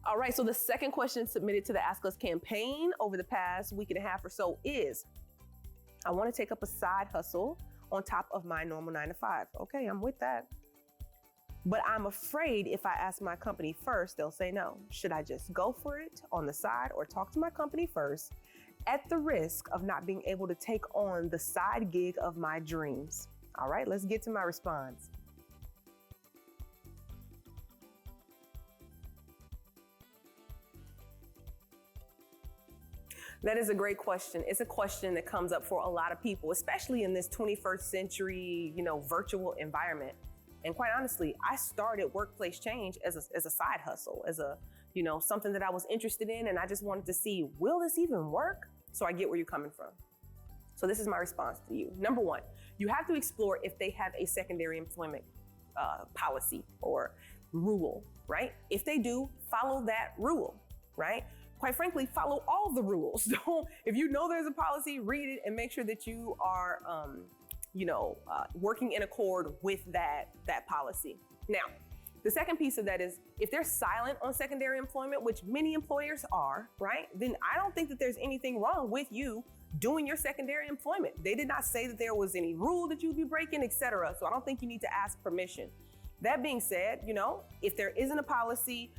All right, so the second question submitted to the Ask Us campaign over the past week and a half or so is, I want to take up a side hustle on top of my normal 9 to 5. Okay, I'm with that. But I'm afraid if I ask my company first, they'll say no. Should I just go for it on the side or talk to my company first at the risk of not being able to take on the side gig of my dreams? All right, let's get to my response. That is a great question. It's a question that comes up for a lot of people, especially in this 21st century, virtual environment. And quite honestly, I started workplace change as a side hustle, as something that I was interested in. And I just wanted to see, will this even work? So I get where you're coming from. So this is my response to you. Number one, you have to explore if they have a secondary employment policy or rule, right? If they do, follow that rule, right? Quite frankly, follow all the rules. If you know there's a policy, read it and make sure that you are, working in accord with that policy. Now, the second piece of that is if they're silent on secondary employment, which many employers are, right? Then I don't think that there's anything wrong with you doing your secondary employment. They did not say that there was any rule that you'd be breaking, etc. So I don't think you need to ask permission. That being said, if there isn't a policy,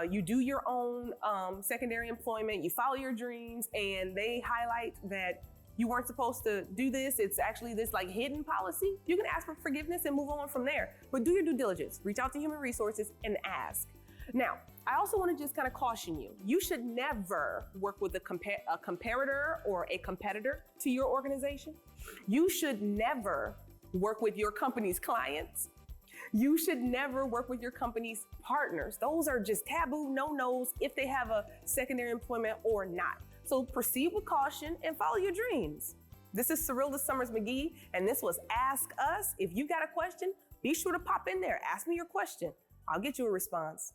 you do your own secondary employment, you follow your dreams, and they highlight that you weren't supposed to do this, it's actually this hidden policy, you can ask for forgiveness and move on from there. But do your due diligence, reach out to human resources and ask. Now, I also want to just kind of caution you. You should never work with a comparator or a competitor to your organization. You should never work with your company's clients. You should never work with your company's partners. Those are just taboo no-nos if they have a secondary employment or not. So proceed with caution and follow your dreams. This is Cyrilda Summers McGee, and this was Ask Us. If you got a question, be sure to pop in there. Ask me your question. I'll get you a response.